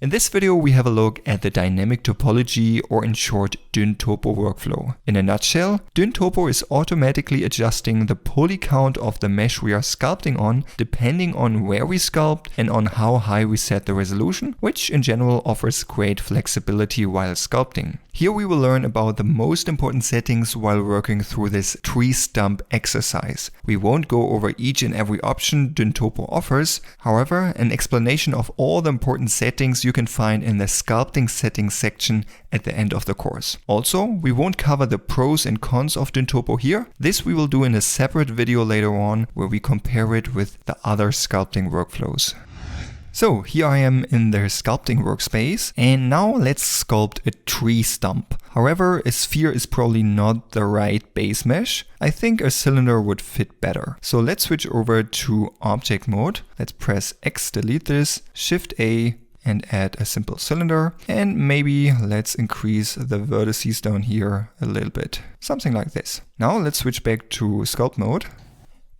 In this video we have a look at the dynamic topology, or in short dyn-topo workflow. In a nutshell, dyn-topo is automatically adjusting the poly count of the mesh we are sculpting on depending on where we sculpt and on how high we set the resolution, which in general offers great flexibility while sculpting. Here we will learn about the most important settings while working through this tree stump exercise. We won't go over each and every option dyn-topo offers. However, an explanation of all the important settings you can find in the sculpting settings section at the end of the course. Also, we won't cover the pros and cons of dyn-topo here. This we will do in a separate video later on where we compare it with the other sculpting workflows. So here I am in the sculpting workspace, and now let's sculpt a tree stump. However, a sphere is probably not the right base mesh. I think a cylinder would fit better. So let's switch over to object mode. Let's press X, delete this, Shift A, and add a simple cylinder. And maybe let's increase the vertices down here a little bit. Something like this. Now let's switch back to sculpt mode.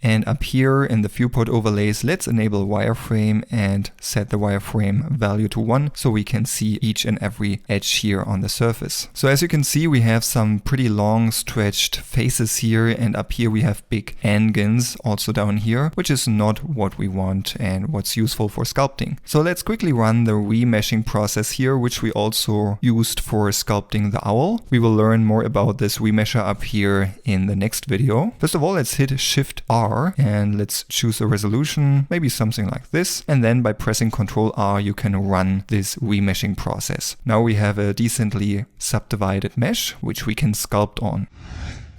And up here in the viewport overlays, let's enable wireframe and set the wireframe value to 1 so we can see each and every edge here on the surface. So as you can see, we have some pretty long stretched faces here, and up here we have big angles also down here, which is not what we want and what's useful for sculpting. So let's quickly run the remeshing process here, which we also used for sculpting the owl. We will learn more about this remesher up here in the next video. First of all, let's hit Shift R and let's choose a resolution, maybe something like this. And then by pressing Ctrl R, you can run this remeshing process. Now we have a decently subdivided mesh, which we can sculpt on.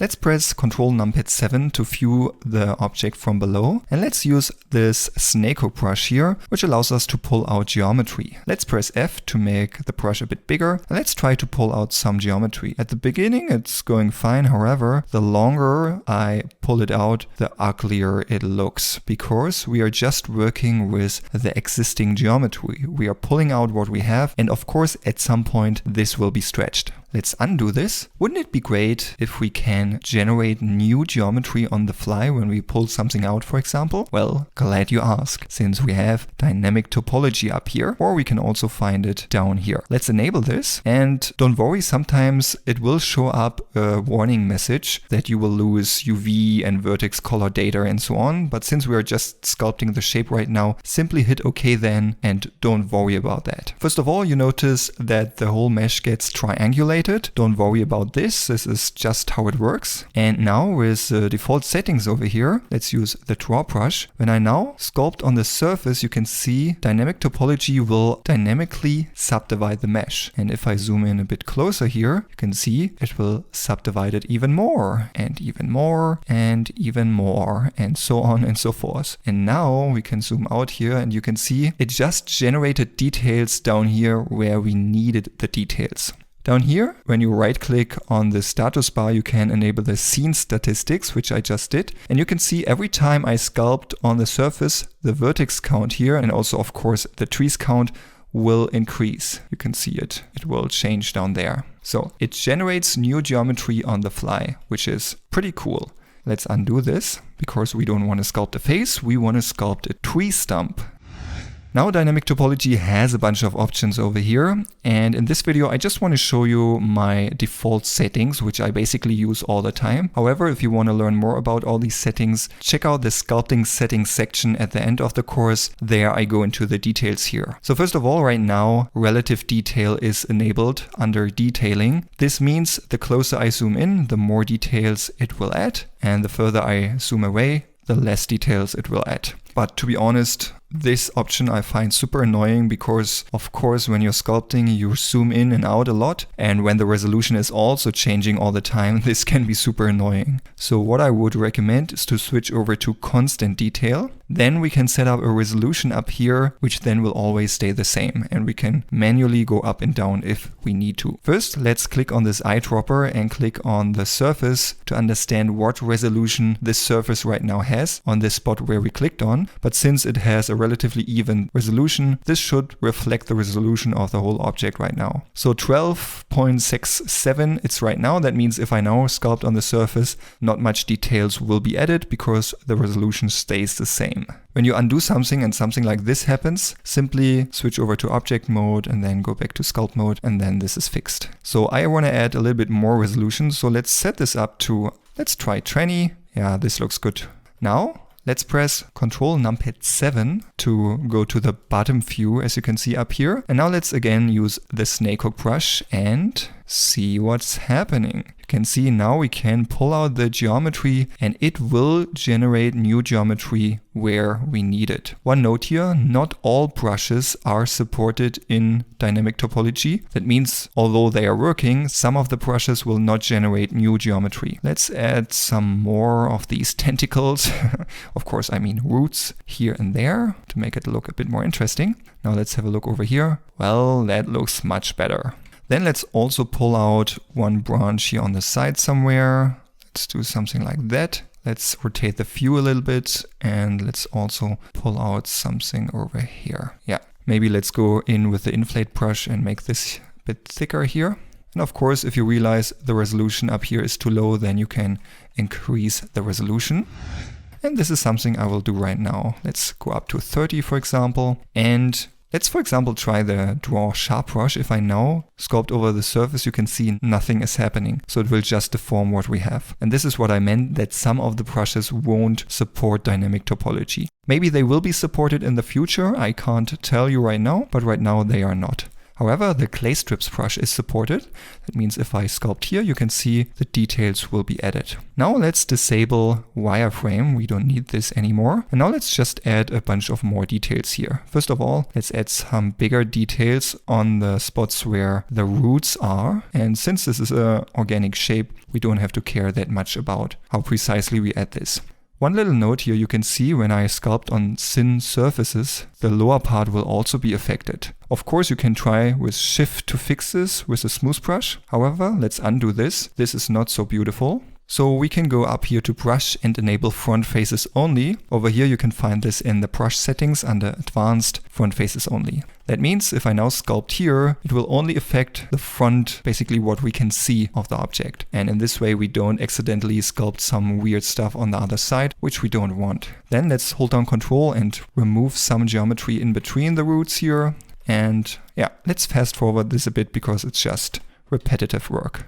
Let's press Ctrl numpad 7 to view the object from below, and let's use this snake hook brush here, which allows us to pull out geometry. Let's press F to make the brush a bit bigger, and let's try to pull out some geometry. At the beginning it's going fine, however, the longer I pull it out, the uglier it looks, because we are just working with the existing geometry. We are pulling out what we have, and of course at some point this will be stretched. Let's undo this. Wouldn't it be great if we can generate new geometry on the fly when we pull something out, for example? Well, glad you asked, since we have dynamic topology up here, or we can also find it down here. Let's enable this, and don't worry, sometimes it will show up a warning message that you will lose UV and vertex color data and so on, but since we are just sculpting the shape right now, simply hit OK then, and don't worry about that. First of all, you notice that the whole mesh gets triangulated. Don't worry about this is just how it works. And now with the default settings over here, let's use the draw brush. When I now sculpt on the surface, you can see dynamic topology will dynamically subdivide the mesh. And if I zoom in a bit closer here, you can see it will subdivide it even more and even more and even more, and so on and so forth. And now we can zoom out here and you can see it just generated details down here where we needed the details. Down here, when you right click on the status bar, you can enable the scene statistics, which I just did. And you can see every time I sculpt on the surface, the vertex count here, and also of course the trees count, will increase. You can see it. It will change down there. So it generates new geometry on the fly, which is pretty cool. Let's undo this, because we don't want to sculpt a face, we want to sculpt a tree stump. Now dynamic topology has a bunch of options over here, and in this video I just want to show you my default settings, which I basically use all the time. However, if you want to learn more about all these settings, check out the sculpting settings section at the end of the course. There I go into the details here. So first of all, right now relative detail is enabled under detailing. This means the closer I zoom in, the more details it will add, and the further I zoom away, the less details it will add. But to be honest, this option I find super annoying because, of course, when you're sculpting, you zoom in and out a lot. And when the resolution is also changing all the time, this can be super annoying. So what I would recommend is to switch over to constant detail. Then we can set up a resolution up here, which then will always stay the same. And we can manually go up and down if we need to. First, let's click on this eyedropper and click on the surface to understand what resolution this surface right now has on this spot where we clicked on. But since it has a relatively even resolution. This should reflect the resolution of the whole object right now. So 12.67 it's right now. That means if I now sculpt on the surface, not much details will be added because the resolution stays the same. When you undo something and something like this happens, simply switch over to object mode and then go back to sculpt mode, and then this is fixed. So I want to add a little bit more resolution. So let's set this up to, let's try 20. Yeah, this looks good. Now let's press Ctrl numpad 7 to go to the bottom view, as you can see up here. And now let's again use the snake hook brush and see what's happening. You can see now we can pull out the geometry and it will generate new geometry where we need it. One note here, not all brushes are supported in dynamic topology. That means although they are working, some of the brushes will not generate new geometry. Let's add some more of these tentacles. Of course, I mean roots here and there to make it look a bit more interesting. Now let's have a look over here. Well, that looks much better. Then let's also pull out one branch here on the side somewhere. Let's do something like that. Let's rotate the view a little bit and let's also pull out something over here. Yeah, maybe let's go in with the inflate brush and make this a bit thicker here. And of course, if you realize the resolution up here is too low, then you can increase the resolution. And this is something I will do right now. Let's go up to 30, for example. And let's, for example, try the draw sharp brush. If I now sculpt over the surface, you can see nothing is happening. So it will just deform what we have. And this is what I meant, that some of the brushes won't support dynamic topology. Maybe they will be supported in the future. I can't tell you right now, but right now they are not. However, the clay strips brush is supported. That means if I sculpt here, you can see the details will be added. Now let's disable wireframe. We don't need this anymore. And now let's just add a bunch of more details here. First of all, let's add some bigger details on the spots where the roots are. And since this is an organic shape, we don't have to care that much about how precisely we add this. One little note here, you can see when I sculpt on thin surfaces, the lower part will also be affected. Of course, you can try with Shift to fix this with a smooth brush. However, let's undo this. This is not so beautiful. So we can go up here to brush and enable front faces only. Over here you can find this in the brush settings under advanced front faces only. That means if I now sculpt here, it will only affect the front, basically what we can see of the object. And in this way we don't accidentally sculpt some weird stuff on the other side, which we don't want. Then let's hold down Ctrl and remove some geometry in between the roots here. And yeah, let's fast forward this a bit because it's just repetitive work.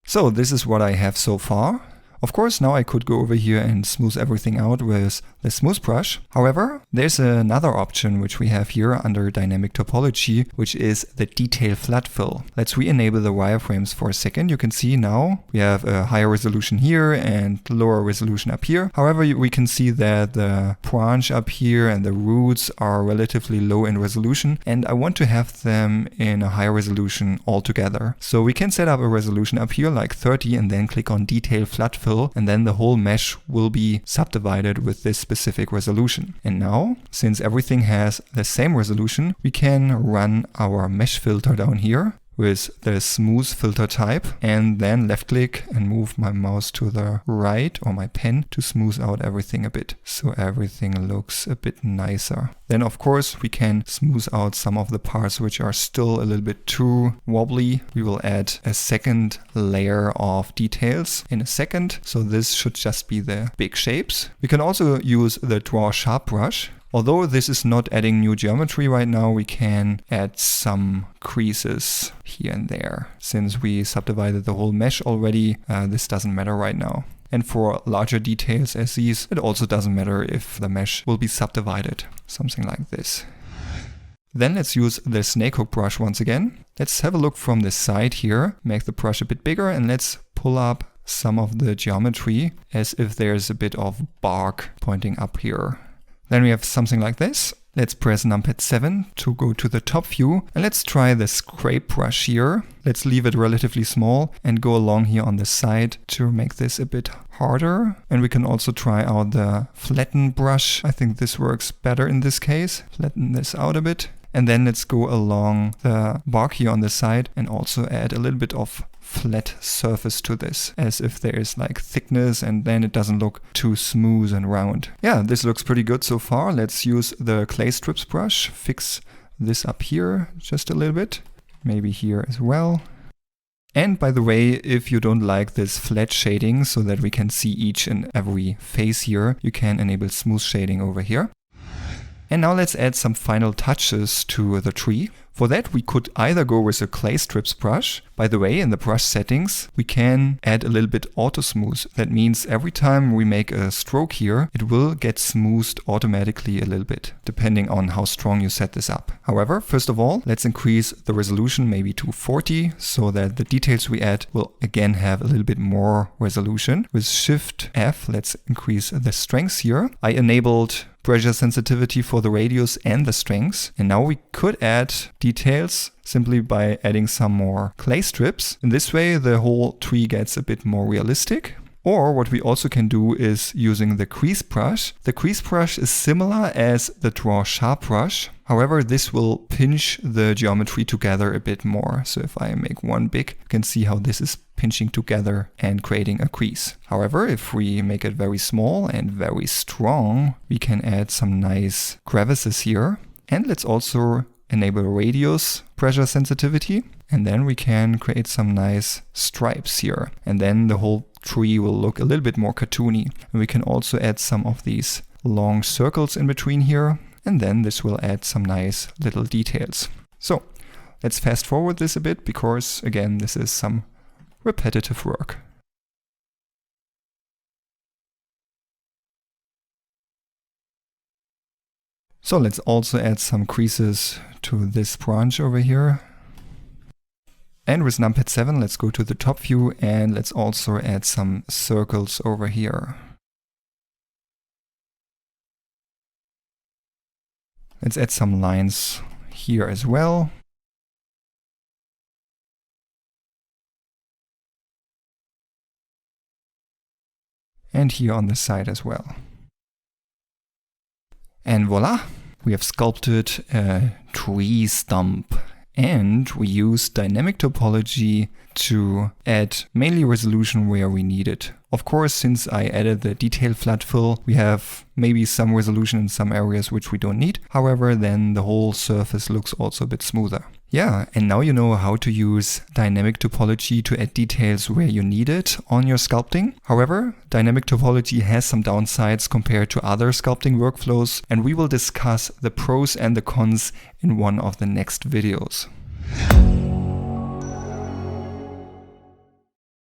So this is what I have so far. Of course, now I could go over here and smooth everything out with the smooth brush. However, there's another option which we have here under dynamic topology, which is the detail flood fill. Let's re-enable the wireframes for a second. You can see now we have a higher resolution here and lower resolution up here. However, we can see that the branch up here and the roots are relatively low in resolution, and I want to have them in a higher resolution altogether. So we can set up a resolution up here like 30 and then click on detail flood fill. And then the whole mesh will be subdivided with this specific resolution. And now, since everything has the same resolution, we can run our mesh filter down here with the smooth filter type and then left click and move my mouse to the right or my pen to smooth out everything a bit. So everything looks a bit nicer. Then of course we can smooth out some of the parts which are still a little bit too wobbly. We will add a second layer of details in a second. So this should just be the big shapes. We can also use the draw sharp brush. Although this is not adding new geometry right now, we can add some creases here and there. Since we subdivided the whole mesh already, this doesn't matter right now. And for larger details as these, it also doesn't matter if the mesh will be subdivided. Something like this. Then let's use the snake hook brush once again. Let's have a look from the side here, make the brush a bit bigger, and let's pull up some of the geometry as if there's a bit of bark pointing up here. Then we have something like this. Let's press numpad 7 to go to the top view. And let's try the scrape brush here. Let's leave it relatively small and go along here on the side to make this a bit harder. And we can also try out the flatten brush. I think this works better in this case. Flatten this out a bit. And then let's go along the bark here on the side and also add a little bit of flat surface to this, as if there is like thickness, and then it doesn't look too smooth and round. Yeah, this looks pretty good so far. Let's use the clay strips brush, fix this up here just a little bit, maybe here as well. And by the way, if you don't like this flat shading so that we can see each and every face here, you can enable smooth shading over here. And now let's add some final touches to the tree. For that we could either go with a clay strips brush. By the way, in the brush settings we can add a little bit auto smooth. That means every time we make a stroke here, it will get smoothed automatically a little bit, depending on how strong you set this up. However, first of all, let's increase the resolution maybe to 40, so that the details we add will again have a little bit more resolution. With Shift F, let's increase the strength here. I enabled pressure sensitivity for the radius and the strengths. And now we could add details simply by adding some more clay strips. In this way, the whole tree gets a bit more realistic. Or what we also can do is using the crease brush. The crease brush is similar as the draw sharp brush. However, this will pinch the geometry together a bit more. So if I make one big, you can see how this is pinching together and creating a crease. However, if we make it very small and very strong, we can add some nice crevices here. And let's also enable radius pressure sensitivity. And then we can create some nice stripes here. And then the whole tree will look a little bit more cartoony. And we can also add some of these long circles in between here. And then this will add some nice little details. So let's fast forward this a bit, because again, this is some repetitive work. So let's also add some creases to this branch over here. And with numpad 7, let's go to the top view and let's also add some circles over here. Let's add some lines here as well. And here on the side as well. And voila! We have sculpted a tree stump. And we use dynamic topology to add mainly resolution where we need it. Of course, since I added the detail flat fill, we have maybe some resolution in some areas which we don't need. However, then the whole surface looks also a bit smoother. Yeah, and now you know how to use dynamic topology to add details where you need it on your sculpting. However, dynamic topology has some downsides compared to other sculpting workflows, and we will discuss the pros and the cons in one of the next videos.